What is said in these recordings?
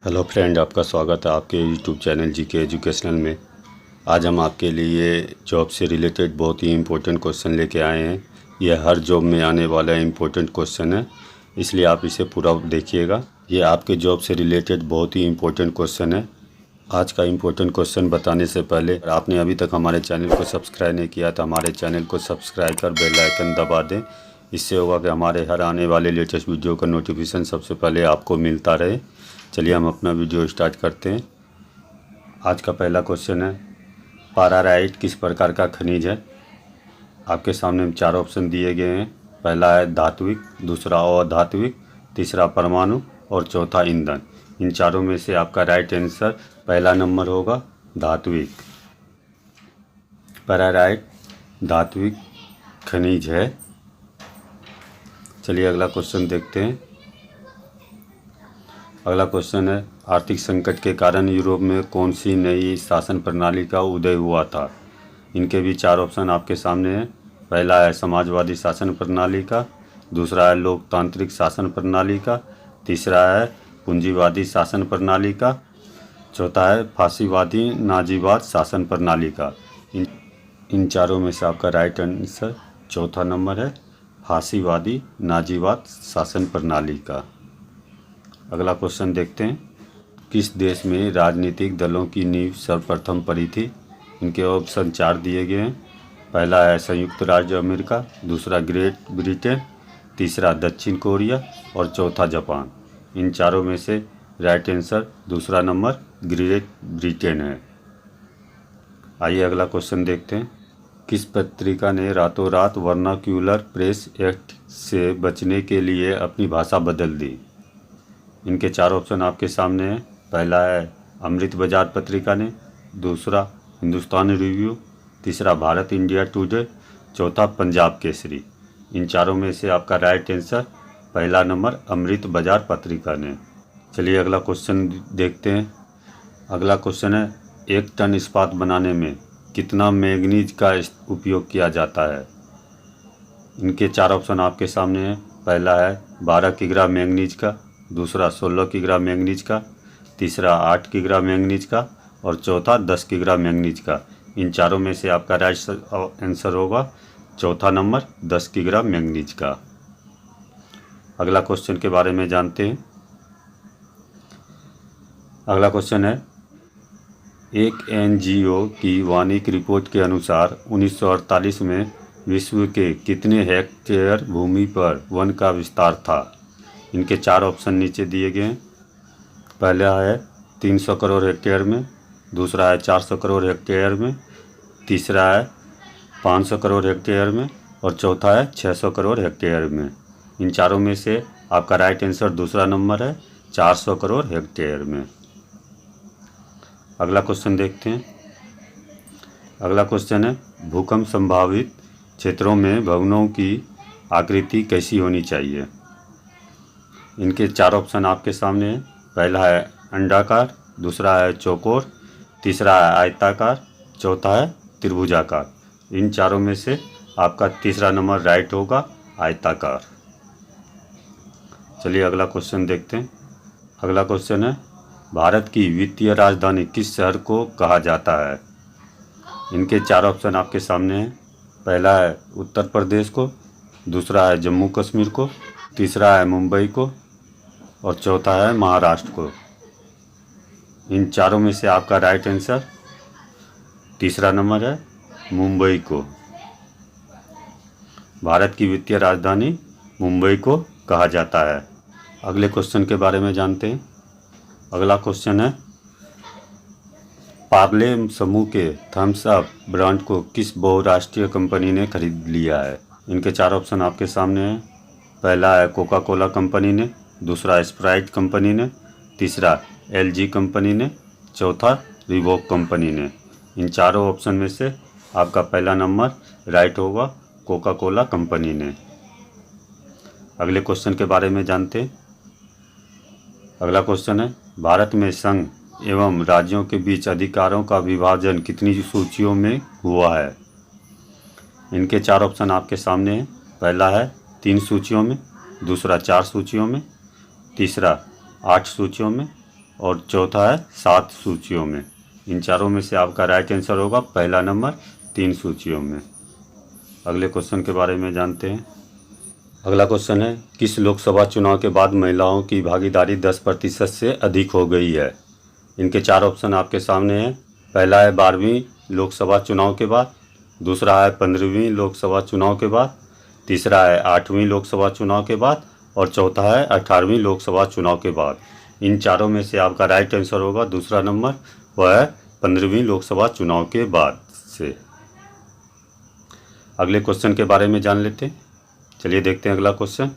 Hello friend, आपका स्वागत है आपके यूट्यूब चैनल जीके एजुकेशनल में। आज हम आपके लिए जॉब से रिलेटेड बहुत ही इम्पोर्टेंट क्वेश्चन लेके आए हैं। यह हर जॉब में आने वाला इम्पोर्टेंट क्वेश्चन है, इसलिए आप इसे पूरा देखिएगा। ये आपके जॉब से रिलेटेड बहुत ही इम्पोर्टेंट क्वेश्चन है। आज का इम्पोर्टेंट क्वेश्चन बताने से पहले आपने अभी तक हमारे चैनल को सब्सक्राइब नहीं किया तो हमारे चैनल को सब्सक्राइब कर बेल आइकन दबा दें। इससे होगा कि हमारे हर आने वाले लेटेस्ट वीडियो का नोटिफिकेशन सबसे पहले आपको मिलता रहे। चलिए हम अपना वीडियो स्टार्ट करते हैं। आज का पहला क्वेश्चन है, पाराराइट किस प्रकार का खनिज है? आपके सामने 4 ऑप्शन दिए गए हैं। पहला है धात्विक, दूसरा अधात्विक, तीसरा परमाणु और चौथा ईंधन। इन चारों में से आपका राइट आंसर पहला नंबर होगा धात्विक। पाराराइट धात्विक खनिज है। चलिए अगला क्वेश्चन देखते हैं। अगला क्वेश्चन है, आर्थिक संकट के कारण यूरोप में कौन सी नई शासन प्रणाली का उदय हुआ था? इनके भी 4 ऑप्शन आपके सामने हैं। पहला है समाजवादी शासन प्रणाली का, दूसरा है लोकतांत्रिक शासन प्रणाली का, तीसरा है पूंजीवादी शासन प्रणाली का, चौथा है फासीवादी नाजीवाद शासन प्रणाली का। इन चारों में से आपका राइट आंसर चौथा नंबर है, फासीवादी नाजीवाद शासन प्रणाली का। अगला क्वेश्चन देखते हैं, किस देश में राजनीतिक दलों की नींव सर्वप्रथम पड़ी थी? इनके ऑप्शन 4 दिए गए हैं। पहला है संयुक्त राज्य अमेरिका, दूसरा ग्रेट ब्रिटेन, तीसरा दक्षिण कोरिया और चौथा जापान। इन चारों में से राइट आंसर दूसरा नंबर ग्रेट ब्रिटेन है। आइए अगला क्वेश्चन देखते हैं, किस पत्रिका ने रातों रात वर्नाक्यूलर प्रेस एक्ट से बचने के लिए अपनी भाषा बदल दी? इनके 4 ऑप्शन आपके सामने हैं। पहला है अमृत बाजार पत्रिका ने, दूसरा हिंदुस्तान रिव्यू, तीसरा भारत इंडिया टुडे, चौथा पंजाब केसरी। इन चारों में से आपका राइट आंसर पहला नंबर अमृत बाजार पत्रिका ने। चलिए अगला क्वेश्चन देखते हैं। अगला क्वेश्चन है, 1 टन इस्पात बनाने में कितना मैंगनीज का उपयोग किया जाता है? इनके 4 ऑप्शन आपके सामने हैं। पहला है 12 किग्रा मैंगनीज का, दूसरा 16 किग्रा मैंगनीज का, तीसरा 8 किग्रा मैंगनीज का और चौथा 10 किग्रा मैंगनीज का। इन चारों में से आपका राइट आंसर होगा चौथा नंबर 10 किग्रा मैंगनीज का। अगला क्वेश्चन के बारे में जानते हैं। अगला क्वेश्चन है, एक एनजीओ की वार्षिक रिपोर्ट के अनुसार 1948 में विश्व के कितने हेक्टेयर भूमि पर वन का विस्तार था? इनके 4 ऑप्शन नीचे दिए गए हैं। पहला है 300 करोड़ हेक्टेयर में, दूसरा है 400 करोड़ हेक्टेयर में, तीसरा है 500 करोड़ हेक्टेयर में और चौथा है 600 करोड़ हेक्टेयर में। इन चारों में से आपका राइट आंसर दूसरा नंबर है 400 करोड़ हेक्टेयर में। अगला क्वेश्चन देखते हैं। अगला क्वेश्चन है, भूकंप संभावित क्षेत्रों में भवनों की आकृति कैसी होनी चाहिए? इनके 4 ऑप्शन आपके सामने हैं। पहला है अंडाकार, दूसरा है चौकोर, तीसरा है आयताकार, चौथा है त्रिभुजाकार। इन चारों में से आपका तीसरा नंबर राइट होगा आयताकार। चलिए अगला क्वेश्चन देखते हैं। अगला क्वेश्चन है, भारत की वित्तीय राजधानी किस शहर को कहा जाता है? इनके 4 ऑप्शन आपके सामने हैं। पहला है उत्तर प्रदेश को, दूसरा है जम्मू कश्मीर को, तीसरा है मुंबई को और चौथा है महाराष्ट्र को। इन चारों में से आपका राइट आंसर तीसरा नंबर है मुंबई को। भारत की वित्तीय राजधानी मुंबई को कहा जाता है। अगले क्वेश्चन के बारे में जानते हैं। अगला क्वेश्चन है, पार्ले समूह के थम्स अप ब्रांड को किस बहुराष्ट्रीय कंपनी ने खरीद लिया है? इनके 4 ऑप्शन आपके सामने हैं। पहला है कोका कोला कंपनी ने, दूसरा स्प्राइट कंपनी ने, तीसरा एलजी कंपनी ने, चौथा रिबॉक कंपनी ने। इन चारों ऑप्शन में से आपका पहला नंबर राइट होगा कोका कोला कंपनी ने। अगले क्वेश्चन के बारे में जानते हैं। अगला क्वेश्चन है, भारत में संघ एवं राज्यों के बीच अधिकारों का विभाजन कितनी सूचियों में हुआ है? इनके 4 ऑप्शन आपके सामने हैं। पहला है 3 सूचियों में, दूसरा 4 सूचियों में, तीसरा 8 सूचियों में और चौथा है 7 सूचियों में। इन चारों में से आपका राइट आंसर होगा पहला नंबर 3 सूचियों में। अगले क्वेश्चन के बारे में जानते हैं। अगला क्वेश्चन है, किस लोकसभा चुनाव के बाद महिलाओं की भागीदारी 10% से अधिक हो गई है? इनके 4 ऑप्शन आपके सामने हैं। पहला है 12वीं लोकसभा चुनाव के बाद, दूसरा है 15वीं लोकसभा चुनाव के बाद, तीसरा है 8वीं लोकसभा चुनाव के बाद और चौथा है 18वीं लोकसभा चुनाव के बाद। इन चारों में से आपका राइट आंसर होगा दूसरा नंबर, वह है 15वीं लोकसभा चुनाव के बाद से। अगले क्वेश्चन के बारे में जान लेते हैं। चलिए देखते हैं अगला क्वेश्चन।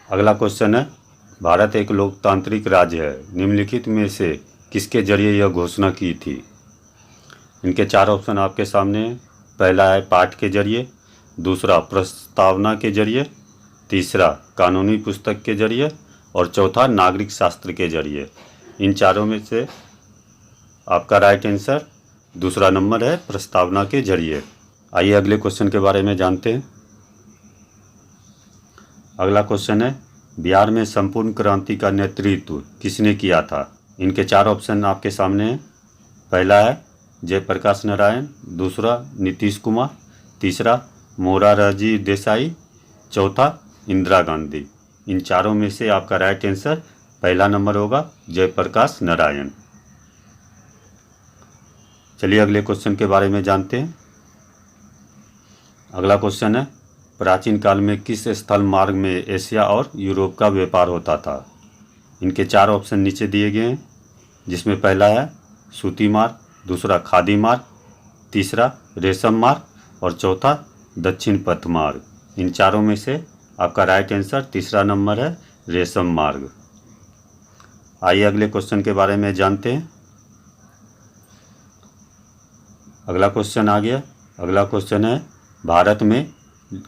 अगला क्वेश्चन है, भारत एक लोकतांत्रिक राज्य है, निम्नलिखित में से किसके जरिए यह घोषणा की थी? इनके 4 ऑप्शन आपके सामने हैं। पहला है पाठ के जरिए, दूसरा प्रस्तावना के जरिए, तीसरा कानूनी पुस्तक के जरिए और चौथा नागरिक शास्त्र के जरिए। इन चारों में से आपका राइट आंसर दूसरा नंबर है, प्रस्तावना के जरिए। आइए अगले क्वेश्चन के बारे में जानते हैं। अगला क्वेश्चन है, बिहार में संपूर्ण क्रांति का नेतृत्व किसने किया था? इनके 4 ऑप्शन आपके सामने हैं। पहला है जयप्रकाश नारायण, दूसरा नीतीश कुमार, तीसरा मोरारजी देसाई, चौथा इंदिरा गांधी। इन चारों में से आपका राइट आंसर पहला नंबर होगा, जयप्रकाश नारायण। चलिए अगले क्वेश्चन के बारे में जानते हैं। अगला क्वेश्चन है, प्राचीन काल में किस स्थल मार्ग में एशिया और यूरोप का व्यापार होता था? इनके 4 ऑप्शन नीचे दिए गए हैं, जिसमें पहला है सूती मार्ग, दूसरा खादी मार्ग, तीसरा रेशम मार्ग और चौथा दक्षिण पथ मार्ग। इन चारों में से आपका राइट आंसर तीसरा नंबर है, रेशम मार्ग। आइए अगले क्वेश्चन के बारे में जानते हैं। अगला क्वेश्चन आ गया। अगला क्वेश्चन है, भारत में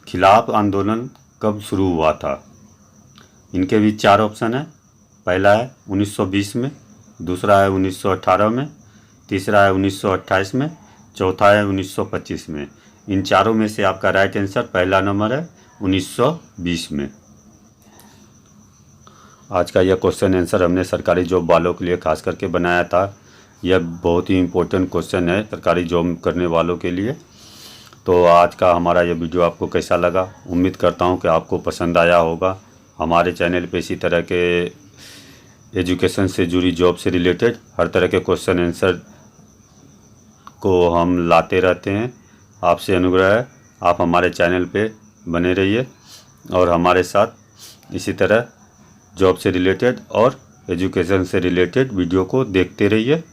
खिलाफ आंदोलन कब शुरू हुआ था? इनके भी 4 ऑप्शन है। पहला है 1920 में, दूसरा है 1918 में, तीसरा है 1928 में, चौथा है 1925 में। इन चारों में से आपका राइट आंसर पहला नंबर है, 1920 में। आज का यह क्वेश्चन आंसर हमने सरकारी जॉब वालों के लिए खास करके बनाया था। यह बहुत ही इम्पोर्टेंट क्वेश्चन है सरकारी जॉब करने वालों के लिए। तो आज का हमारा यह वीडियो आपको कैसा लगा? उम्मीद करता हूं कि आपको पसंद आया होगा। हमारे चैनल पे इसी तरह के एजुकेशन से जुड़ी जॉब से रिलेटेड हर तरह के क्वेश्चन आंसर को हम लाते रहते हैं। आपसे अनुग्रह है, आप हमारे चैनल पे बने रहिए और हमारे साथ इसी तरह जॉब से रिलेटेड और एजुकेशन से रिलेटेड वीडियो को देखते रहिए।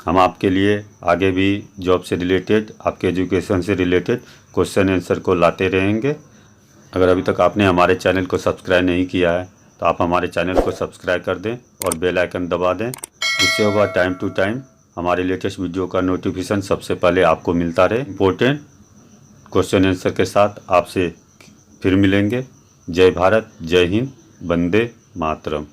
हम आपके लिए आगे भी जॉब से रिलेटेड, आपके एजुकेशन से रिलेटेड क्वेश्चन आंसर को लाते रहेंगे। अगर अभी तक आपने हमारे चैनल को सब्सक्राइब नहीं किया है तो आप हमारे चैनल को सब्सक्राइब कर दें और बेल आइकन दबा दें। इससे होगा टाइम टू टाइम हमारे लेटेस्ट वीडियो का नोटिफिकेशन सबसे पहले आपको मिलता रहे। इम्पोर्टेंट क्वेश्चन आंसर के साथ आपसे फिर मिलेंगे। जय भारत, जय हिंद, वंदे मातरम।